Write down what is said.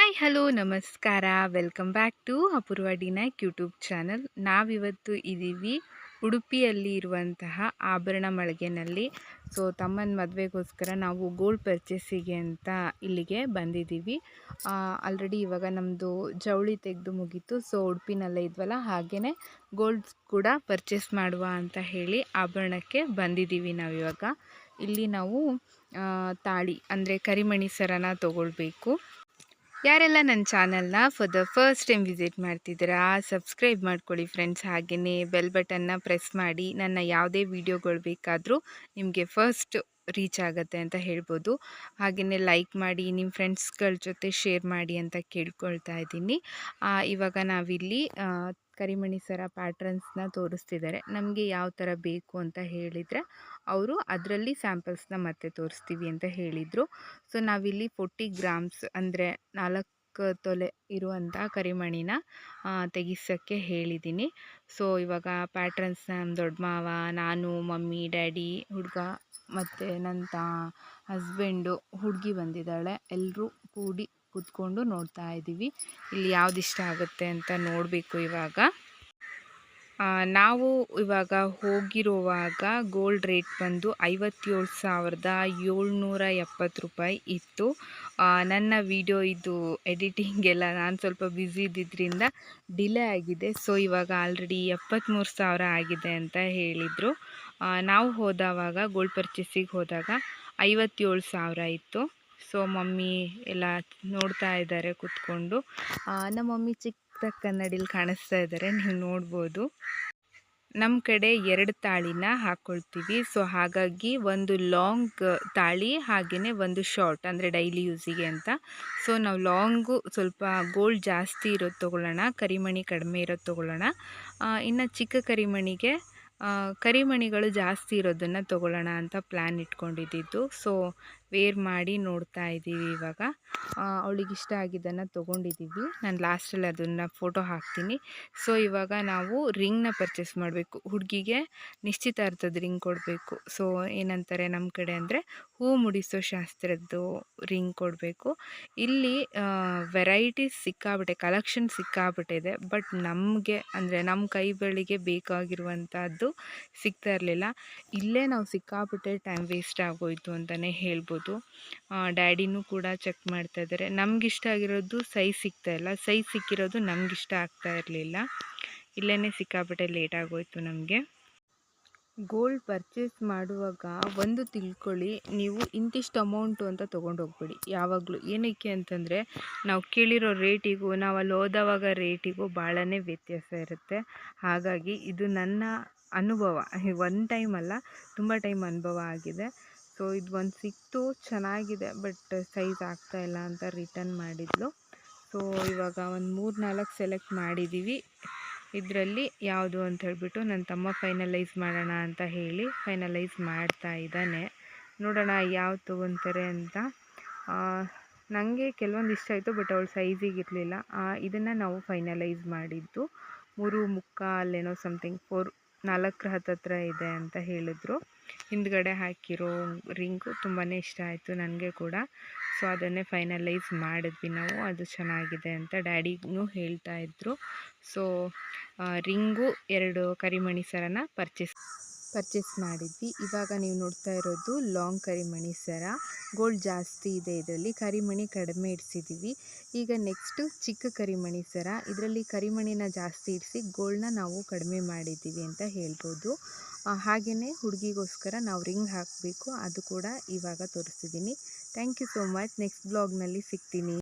Hi hello ನಮಸ್ಕಾರ. Welcome back to Apoorva Dinaik YouTube channel. ನಾವಿವತ್ತು ಇದ್ದೀವಿ ಉಡುಪಿಯಲ್ಲಿ ಇರುವಂತಹ ಆಭರಣ ಮಳಿಗೆನಲ್ಲಿ. ಸೊ ತಮ್ಮನ ಮದುವೆಗೋಸ್ಕರ ನಾವು ಗೋಲ್ಡ್ ಪರ್ಚೇಸಿಗೆ ಅಂತ ಇಲ್ಲಿಗೆ ಬಂದಿದ್ದೀವಿ. ಆಲ್ರೆಡಿ ಇವಾಗ ನಮ್ಮದು ಜವಳಿ ತೆಗೆದು ಮುಗೀತು. ಸೊ ಉಡುಪಿನಲ್ಲೇ ಇದ್ವಲ್ಲ, ಹಾಗೆಯೇ ಗೋಲ್ಡ್ ಕೂಡ ಪರ್ಚೇಸ್ ಮಾಡುವ ಅಂತ ಹೇಳಿ ಆಭರಣಕ್ಕೆ ಬಂದಿದ್ದೀವಿ ನಾವಿವಾಗ. ಇಲ್ಲಿ ನಾವು ತಾಳಿ ಅಂದರೆ ಕರಿಮಣಿ ಸರನ ತೊಗೊಳ್ಬೇಕು. ಯಾರೆಲ್ಲ ನನ್ನ ಚಾನಲ್ನ for the first time visit ಮಾಡ್ತಿದ್ದೀರಾ, ಸಬ್ಸ್ಕ್ರೈಬ್ ಮಾಡ್ಕೊಳ್ಳಿ ಫ್ರೆಂಡ್ಸ್. ಹಾಗೆಯೇ ಬೆಲ್ ಬಟನ್ನ ಪ್ರೆಸ್ ಮಾಡಿ ನನ್ನ ಯಾವುದೇ ವೀಡಿಯೋಗಳು ಬೇಕಾದರೂ ನಿಮಗೆ ಫಸ್ಟ್ ರೀಚ್ ಆಗುತ್ತೆ ಅಂತ ಹೇಳ್ಬೋದು. ಹಾಗೆಯೇ ಲೈಕ್ ಮಾಡಿ ನಿಮ್ಮ ಫ್ರೆಂಡ್ಸ್ಗಳ ಜೊತೆ ಶೇರ್ ಮಾಡಿ ಅಂತ ಕೇಳ್ಕೊಳ್ತಾ ಇದ್ದೀನಿ. ಇವಾಗ ನಾವಿಲ್ಲಿ ಕರಿಮಣಿ ಸರ ಪ್ಯಾಟ್ರನ್ಸ್ನ ತೋರಿಸ್ತಿದ್ದಾರೆ. ನಮಗೆ ಯಾವ ಥರ ಬೇಕು ಅಂತ ಹೇಳಿದರೆ ಅವರು ಅದರಲ್ಲಿ ಸ್ಯಾಂಪಲ್ಸ್ನ ಮತ್ತೆ ತೋರಿಸ್ತೀವಿ ಅಂತ ಹೇಳಿದರು. ಸೊ ನಾವಿಲ್ಲಿ 40 ಗ್ರಾಮ್ಸ್ ಅಂದರೆ 4 ತೊಲೆ ಇರುವಂಥ ಕರಿಮಣಿನ ತೆಗಿಸೋಕ್ಕೆ ಹೇಳಿದ್ದೀನಿ. ಸೊ ಇವಾಗ ಪ್ಯಾಟ್ರನ್ಸ್ನ ನಮ್ಮ ದೊಡ್ಡ ಮಾವ, ನಾನು, ಮಮ್ಮಿ, ಡ್ಯಾಡಿ, ಹುಡುಗ ಮತ್ತು ನನ್ನ ಹಸ್ಬೆಂಡು, ಹುಡುಗಿ ಬಂದಿದ್ದಾಳೆ, ಎಲ್ಲರೂ ಕೂಡಿ ಕೂತ್ಕೊಂಡು ನೋಡ್ತಾ ಇದ್ದೀವಿ. ಇಲ್ಲಿ ಯಾವ್ದು ಇಷ್ಟ ಆಗುತ್ತೆ ಅಂತ ನೋಡಬೇಕು. ಇವಾಗ ನಾವು ಇವಾಗ ಹೋಗಿರುವಾಗ ಗೋಲ್ಡ್ ರೇಟ್ ಬಂದು 57,770 ರೂಪಾಯಿ ಇತ್ತು. ನನ್ನ ವಿಡಿಯೋ ಇದು ಎಡಿಟಿಂಗ್ ಎಲ್ಲ ನಾನು ಸ್ವಲ್ಪ ಬ್ಯುಸಿ ಇದ್ದಿದ್ದರಿಂದ ಡಿಲೇ ಆಗಿದೆ. ಸೊ ಇವಾಗ ಆಲ್ರೆಡಿ 73,000 ಆಗಿದೆ ಅಂತ ಹೇಳಿದರು. ನಾವು ಹೋದವಾಗ ಗೋಲ್ಡ್ ಪರ್ಚೇಸಿಗೆ ಹೋದಾಗ 57,000 ಇತ್ತು. ಸೊ ಮಮ್ಮಿ ಎಲ್ಲ ನೋಡ್ತಾ ಇದ್ದಾರೆ ಕೂತ್ಕೊಂಡು. ನಮ್ಮ ಮಮ್ಮಿ ಚಿಕ್ಕದಾಗಿ ಕನ್ನಡಿಲಿ ಕಾಣಿಸ್ತಾ ಇದ್ದಾರೆ, ನೀವು ನೋಡ್ಬೋದು. ನಮ್ಮ ಕಡೆ 2 ತಾಳಿನ ಹಾಕ್ಕೊಳ್ತೀವಿ. ಸೊ ಹಾಗಾಗಿ ಒಂದು ಲಾಂಗ್ ತಾಳಿ ಹಾಗೆಯೇ ಒಂದು ಶಾರ್ಟ್ ಅಂದರೆ ಡೈಲಿ ಯೂಸಿಗೆ ಅಂತ. ಸೊ ನಾವು ಲಾಂಗು ಸ್ವಲ್ಪ ಗೋಲ್ಡ್ ಜಾಸ್ತಿ ಇರೋದು ತೊಗೊಳ್ಳೋಣ, ಕರಿಮಣಿ ಕಡಿಮೆ ಇರೋದು ತೊಗೊಳ್ಳೋಣ. ಇನ್ನು ಚಿಕ್ಕ ಕರಿಮಣಿಗೆ ಕರಿಮಣಿಗಳು ಜಾಸ್ತಿ ಇರೋದನ್ನು ತೊಗೊಳ್ಳೋಣ ಅಂತ ಪ್ಲ್ಯಾನ್ ಇಟ್ಕೊಂಡಿದ್ದು. ಸೊ ವೇರ್ ಮಾಡಿ ನೋಡ್ತಾ ಇದ್ದೀವಿ ಇವಾಗ. ಅವಳಿಗೆ ಇಷ್ಟ ಆಗಿದ್ದನ್ನು ತೊಗೊಂಡಿದ್ದೀವಿ. ನಾನು ಲಾಸ್ಟಲ್ಲಿ ಅದನ್ನು ಫೋಟೋ ಹಾಕ್ತೀನಿ. ಸೊ ಇವಾಗ ನಾವು ರಿಂಗ್ನ ಪರ್ಚೇಸ್ ಮಾಡಬೇಕು. ಹುಡುಗಿಗೆ ನಿಶ್ಚಿತಾರ್ಥದ ರಿಂಗ್ ಕೊಡಬೇಕು. ಸೊ ಏನಂತಾರೆ ನಮ್ಮ ಕಡೆ ಅಂದರೆ ಹೂ ಮುಡಿಸೋ ಶಾಸ್ತ್ರದ್ದು ರಿಂಗ್ ಕೊಡಬೇಕು. ಇಲ್ಲಿ ವೆರೈಟೀಸ್ ಸಿಕ್ಕಾಬಿಟ್ಟೆ, ಕಲೆಕ್ಷನ್ ಸಿಕ್ಕಾಬಿಟ್ಟಿದೆ. ಬಟ್ ನಮಗೆ ಅಂದರೆ ನಮ್ಮ ಕೈ ಬಳಿಗೆ ಬೇಕಾಗಿರುವಂಥದ್ದು ಸಿಗ್ತಾ ಇರಲಿಲ್ಲ. ಇಲ್ಲೇ ನಾವು ಸಿಕ್ಕಾಬಿಟ್ಟೆ ಟೈಮ್ ವೇಸ್ಟ್ ಆಗೋಯಿತು ಅಂತಲೇ ಹೇಳ್ಬೋದು. ಡ್ಯಾಡಿನೂ ಕೂಡ ಚೆಕ್ ಮಾಡ್ತಾ ಇದ್ದಾರೆ. ನಮಗಿಷ್ಟ ಆಗಿರೋದು ಸೈಜ್ ಸಿಗ್ತಾಯಿಲ್ಲ, ಸೈಜ್ ಸಿಕ್ಕಿರೋದು ನಮಗಿಷ್ಟ ಆಗ್ತಾ ಇರಲಿಲ್ಲ. ಇಲ್ಲೇ ಸಿಕ್ಕಾಬಿಟ್ಟೆ ಲೇಟ್ ಆಗೋಯಿತು ನಮಗೆ. ಗೋಲ್ಡ್ ಪರ್ಚೇಸ್ ಮಾಡುವಾಗ ಒಂದು ತಿಳ್ಕೊಳ್ಳಿ, ನೀವು ಇಂತಿಷ್ಟು ಅಮೌಂಟು ಅಂತ ತೊಗೊಂಡೋಗ್ಬೇಡಿ ಯಾವಾಗಲೂ. ಏನಕ್ಕೆ ಅಂತಂದರೆ ನಾವು ಕೇಳಿರೋ ರೇಟಿಗೂ ನಾವು ಅಲ್ಲಿ ಹೋದವಾಗ ರೇಟಿಗೂ ಭಾಳನೇ ವ್ಯತ್ಯಾಸ ಇರುತ್ತೆ. ಹಾಗಾಗಿ ಇದು ನನ್ನ ಅನುಭವ, ಒನ್ ಟೈಮ್ ಅಲ್ಲ, ತುಂಬ ಟೈಮ್ ಅನುಭವ ಆಗಿದೆ. ಸೊ ಇದು ಒಂದು ಸಿಕ್ತು, ಚೆನ್ನಾಗಿದೆ, ಬಟ್ ಸೈಜ್ ಆಗ್ತಾಯಿಲ್ಲ ಅಂತ ರಿಟರ್ನ್ ಮಾಡಿದ್ಲು. ಸೊ ಇವಾಗ ಒಂದು 3-4 ಸೆಲೆಕ್ಟ್ ಮಾಡಿದ್ದೀವಿ. ಇದರಲ್ಲಿ ಯಾವುದು ಅಂತ ಹೇಳಿಬಿಟ್ಟು ನನ್ನ ತಮ್ಮ ಫೈನಲೈಸ್ ಮಾಡೋಣ ಅಂತ ಹೇಳಿ ಫೈನಲೈಸ್ ಮಾಡ್ತಾ ಇದ್ದಾನೆ. ನೋಡೋಣ ಯಾವ್ದು ತೊಗೊತಾರೆ ಅಂತ. ನನಗೆ ಕೆಲವೊಂದು ಇಷ್ಟ ಆಯಿತು, ಬಟ್ ಅವಳು ಸೈಜಿಗೆ ಇರಲಿಲ್ಲ. ಇದನ್ನು ನಾವು ಫೈನಲೈಸ್ ಮಾಡಿದ್ದು 3.25 ಸಮಥಿಂಗ್ 4 ಹತ್ತಿರ ಇದೆ ಅಂತ ಹೇಳಿದ್ರು. ಹಿಂದ್ಗಡೆ ಹಾಕಿರೋ ರಿಂಗು ತುಂಬಾ ಇಷ್ಟ ಆಯಿತು ನನಗೆ ಕೂಡ. ಸೊ ಅದನ್ನೇ ಫೈನಲೈಸ್ ಮಾಡಿದ್ವಿ ನಾವು. ಅದು ಚೆನ್ನಾಗಿದೆ ಅಂತ ಡ್ಯಾಡಿಗೂ ಹೇಳ್ತಾ ಇದ್ರು. ಸೊ ರಿಂಗು 2 ಕರಿಮಣಿ ಸರನ ಪರ್ಚೇಸ್ ಮಾಡಿದ್ವಿ. ಇವಾಗ ನೀವು ನೋಡ್ತಾ ಇರೋದು ಲಾಂಗ್ ಕರಿಮಣಿ ಸರ. ಗೋಲ್ಡ್ ಜಾಸ್ತಿ ಇದೆ ಇದರಲ್ಲಿ, ಕರಿಮಣಿ ಕಡಿಮೆ ಇಡಿಸಿದ್ದೀವಿ. ಈಗ ನೆಕ್ಸ್ಟು ಚಿಕ್ಕ ಕರಿಮಣಿ ಸರ. ಇದರಲ್ಲಿ ಕರಿಮಣಿನ ಜಾಸ್ತಿ ಇಡಿಸಿ ಗೋಲ್ಡ್ನ ನಾವು ಕಡಿಮೆ ಮಾಡಿದ್ದೀವಿ ಅಂತ ಹೇಳ್ಬೋದು. ಹಾಗೆಯೇ ಹುಡುಗಿಗೋಸ್ಕರ ನಾವು ರಿಂಗ್ ಹಾಕಬೇಕು, ಅದು ಕೂಡ ಇವಾಗ ತೋರಿಸ್ತಿದ್ದೀನಿ. Thank you so much. Next ಬ್ಲಾಗ್ನಲ್ಲಿ ಸಿಗ್ತೀನಿ.